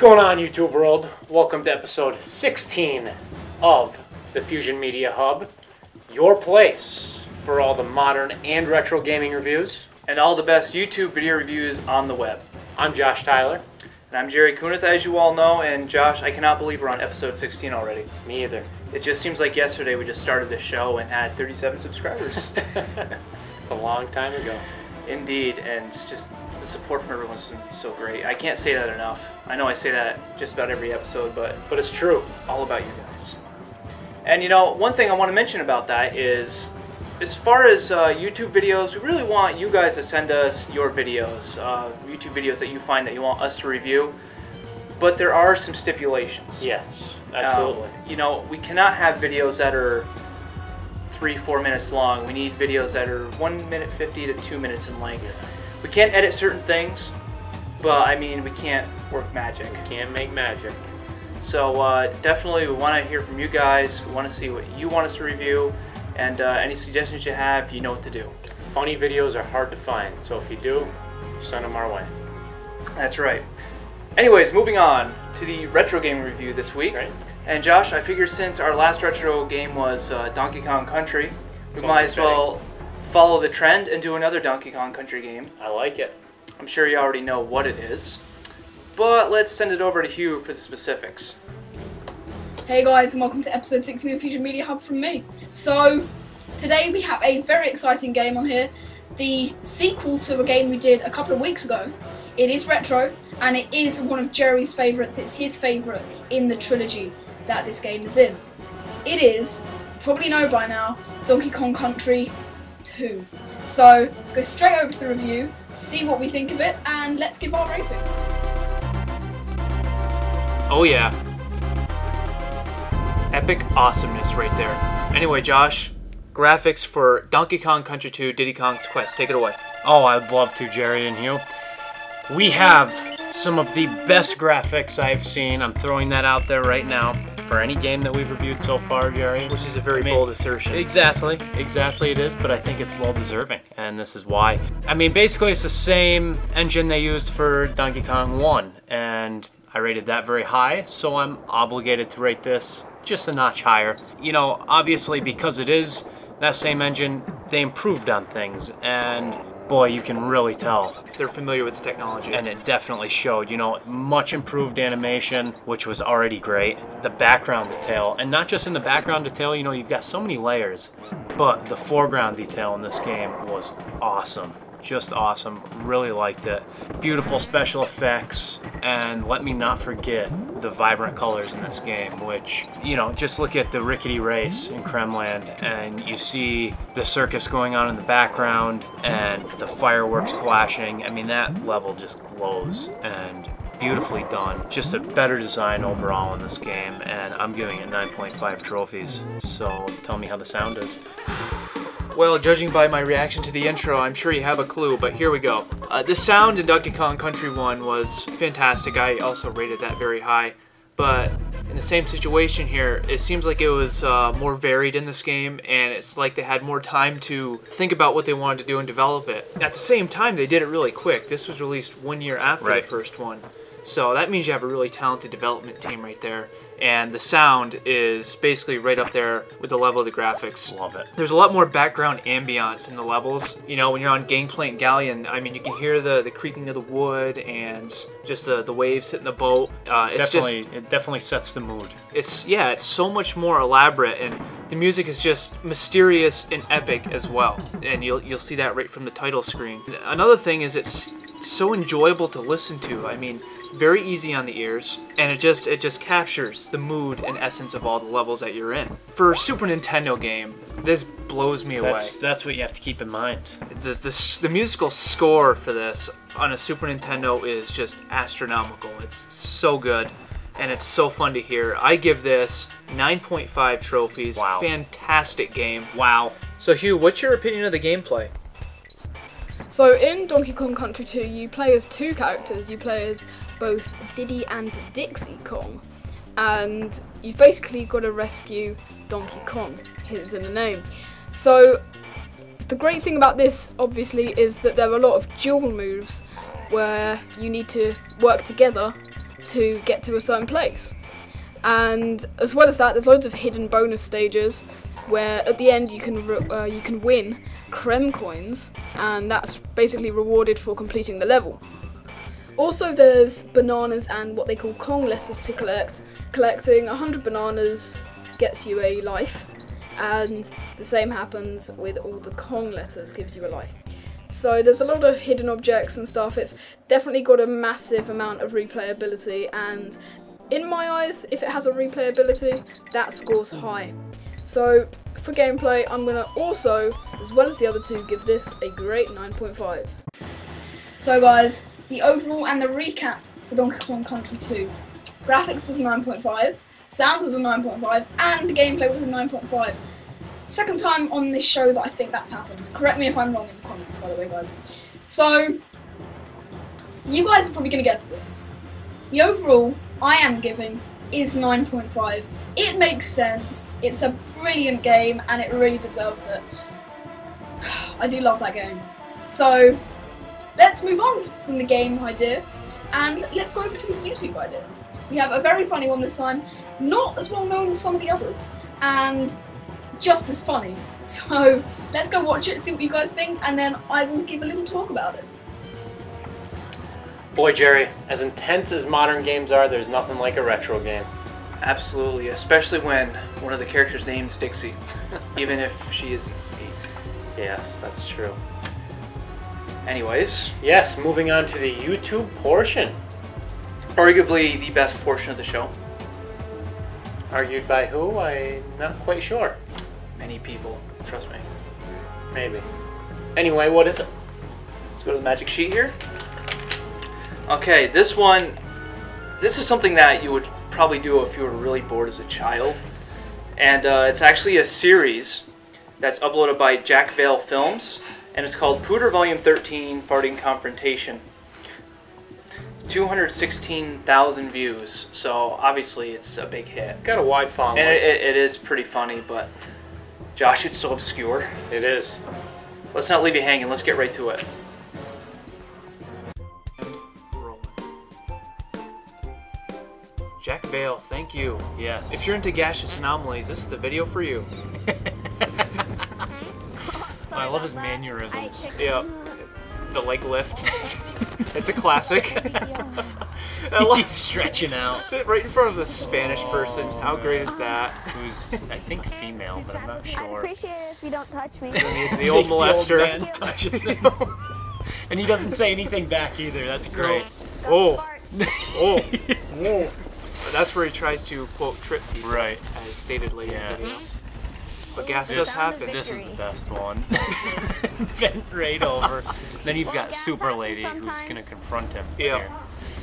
going on, YouTube world? Welcome to episode 16 of the Fusion Media Hub, your place for all the modern and retro gaming reviews. And all the best YouTube video reviews on the web. I'm Josh Tyler. And I'm Jerry Kunith, as you all know, and Josh, I cannot believe we're on episode 16 already. Me either. It just seems like yesterday we just started the show and had 37 subscribers. A long time ago. Indeed, and it's just the support from everyone's been so great. I can't say that enough. I know I say that just about every episode, but it's true. It's all about you guys. And you know, one thing I want to mention about that is, as far as YouTube videos, we really want you guys to send us your videos, YouTube videos that you find that you want us to review. But there are some stipulations. Yes, absolutely. You know, we cannot have videos that are 3-4 minutes long. We need videos that are 1 minute 50 to 2 minutes in length. We can't edit certain things, but I mean, we can't work magic. Can't make magic. So definitely we want to hear from you guys. We want to see what you want us to review, and any suggestions you have, you know what to do. Funny videos are hard to find, so if you do, send them our way. That's right. Anyways, moving on to the retro game review this week. Right. And Josh, I figure since our last retro game was Donkey Kong Country, we might as well follow the trend and do another Donkey Kong Country game. I like it. I'm sure you already know what it is, but let's send it over to Hugh for the specifics. Hey guys, and welcome to episode 16 of Fusion Media Hub from me. So, today we have a very exciting game on here, the sequel to a game we did a couple of weeks ago. It is retro, and it is one of Jerry's favourites. It's his favourite in the trilogy that this game is in. It is, you probably know by now, Donkey Kong Country 2. So, let's go straight over to the review, see what we think of it, and let's give our ratings. Oh yeah. Epic awesomeness right there. Anyway, Josh, graphics for Donkey Kong Country 2 Diddy Kong's Quest. Take it away. Oh, I'd love to, Jerry and Hugh. We have some of the best graphics I've seen. I'm throwing that out there right now for any game that we've reviewed so far, Jerry. Which is a very bold assertion. Exactly it is, but I think it's well deserving, and this is why. I mean, basically it's the same engine they used for Donkey Kong 1, and I rated that very high, so I'm obligated to rate this just a notch higher. You know, obviously because it is that same engine, they improved on things, and boy, you can really tell. They're familiar with the technology. And it definitely showed, you know, much improved animation, which was already great. The background detail, and not just in the background detail, you know, you've got so many layers, but the foreground detail in this game was awesome. Just awesome. Really liked it. Beautiful special effects, and let me not forget the vibrant colors in this game, which, you know, just look at the rickety race in Kremland and you see the circus going on in the background and the fireworks flashing. I mean, that level just glows and beautifully done. Just a better design overall in this game, and I'm giving it 9.5 trophies. So tell me how the sound is. Well, judging by my reaction to the intro, I'm sure you have a clue, but here we go. The sound in Donkey Kong Country 1 was fantastic. I also rated that very high. But in the same situation here, it seems like it was more varied in this game, and it's like they had more time to think about what they wanted to do and develop it. At the same time, they did it really quick. This was released 1 year after the first one. So that means you have a really talented development team right there. And the sound is basically right up there with the level of the graphics. Love it. There's a lot more background ambiance in the levels. You know, when you're on Gangplank Galleon, I mean, you can hear the creaking of the wood and just the waves hitting the boat. It definitely sets the mood. It's so much more elaborate, and the music is just mysterious and epic as well. And you'll see that right from the title screen. Another thing is it's so enjoyable to listen to. I mean, very easy on the ears, and it just captures the mood and essence of all the levels that you're in. For a Super Nintendo game, this blows me away. That's what you have to keep in mind. The musical score for this on a Super Nintendo is just astronomical. It's so good, and it's so fun to hear. I give this 9.5 trophies. Wow. Fantastic game. Wow. So Hugh, what's your opinion of the gameplay? So in Donkey Kong Country 2, you play as two characters. You play as both Diddy and Dixie Kong, and you've basically got to rescue Donkey Kong, hence in the name. So the great thing about this, obviously, is that there are a lot of dual moves where you need to work together to get to a certain place. And as well as that, there's loads of hidden bonus stages where at the end you can win Creme coins, and that's basically rewarded for completing the level. Also, there's bananas and what they call Kong letters to collect. Collecting 100 bananas gets you a life, and the same happens with all the Kong letters, gives you a life. So there's a lot of hidden objects and stuff. It's definitely got a massive amount of replayability, and in my eyes, if it has a replayability, that scores high. So for gameplay, I'm gonna also, as well as the other two, give this a great 9.5. So guys, the overall and the recap for Donkey Kong Country 2. Graphics was a 9.5, sound was a 9.5, and the gameplay was a 9.5. Second time on this show that I think that's happened. Correct me if I'm wrong in the comments, by the way, guys. So, you guys are probably going to get this. The overall I am giving is 9.5. It makes sense, it's a brilliant game, and it really deserves it. I do love that game. So, let's move on from the game idea, and let's go over to the YouTube idea. We have a very funny one this time, not as well known as some of the others, and just as funny. So let's go watch it, see what you guys think, and then I will give a little talk about it. Boy, Jerry, as intense as modern games are, there's nothing like a retro game. Absolutely, especially when one of the characters' name's Dixie, even if she isn't. Yes, that's true. Anyways, Yes, moving on to the YouTube portion. arguably the best portion of the show. Argued by who? I'm not quite sure. Many people, trust me. Maybe. Anyway, what is it? Let's go to the magic sheet here. Okay, this is something that you would probably do if you were really bored as a child. And it's actually a series that's uploaded by Jack Vale Films, and it's called Pooter Volume 13 Farting Confrontation. 216,000 views, so obviously it's a big hit. Got a wide following. And it is pretty funny, but Josh, it's so obscure. It is. Let's not leave you hanging, let's get right to it. Jack Vale, thank you. Yes. If you're into gaseous anomalies, this is the video for you. I love his mannerisms. Yeah. The leg lift. It's a classic. He's stretching out. Right in front of the Spanish person. How great is that? Who's, I think, female, but I'm not I'd sure. appreciate it if you don't touch me. The old molester. man touches him. And he doesn't say anything back either. That's great. Oh. Oh. Oh. That's where he tries to, quote, trip people. Right. As stated later in the video. Yes. But gas does happen. This is the best one. Bent right over. Then you've got Super Lady who's gonna confront him. Yep. Here.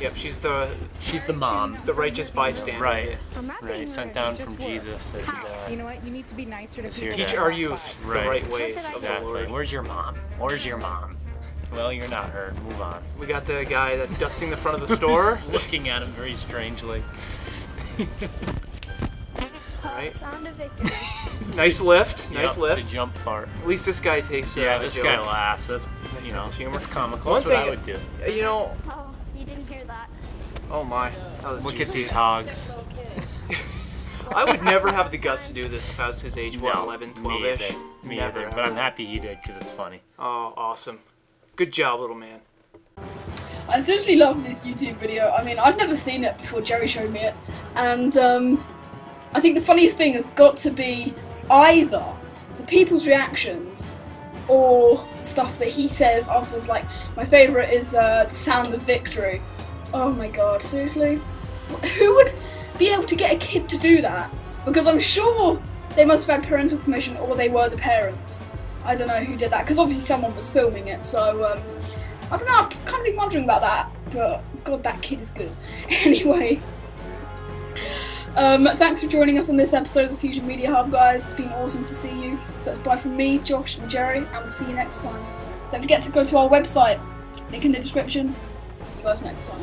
Yep, she's the mom. The righteous bystander. Right. I'm not Right. being Sent rude. down from Jesus. And, You know what? You need to be nicer to It's here people. Teach to- our youth the Right. right ways of the Exactly. Lord. Where's your mom? Where's your mom? Well, you're not her. Move on. We got the guy that's dusting the front of the store. Who's looking at him very strangely. Right. Sound of victory. Nice lift. Nice Yep, lift. The jump fart. At least this guy takes Yeah, a this joke. guy laughs. That's, Nice you sense know, of humor. it's comical. One That's what I thing- would do. You know, Oh, you didn't hear that. oh my. That was Look at juicy. these hogs. I would never have the guts to do this if I was his age, what, No, 11, me 12-ish? either. Me Never, either. But ever. I'm happy he did because it's funny. Oh, awesome. Good job, little man. I seriously love this YouTube video. I mean, I've never seen it before Jerry showed me it, and I think the funniest thing has got to be either the people's reactions or stuff that he says afterwards. Like, my favourite is the sound of victory. Oh my god, seriously? Who would be able to get a kid to do that? Because I'm sure they must have had parental permission, or they were the parents. I don't know who did that, because obviously someone was filming it, so I don't know, I've kind of been wondering about that, but god, that kid is good. Anyway, thanks for joining us on this episode of the Fusion Media Hub, guys. It's been awesome to see you. So that's bye from me, Josh and Jerry, and we'll see you next time. Don't forget to go to our website, link in the description. See you guys next time.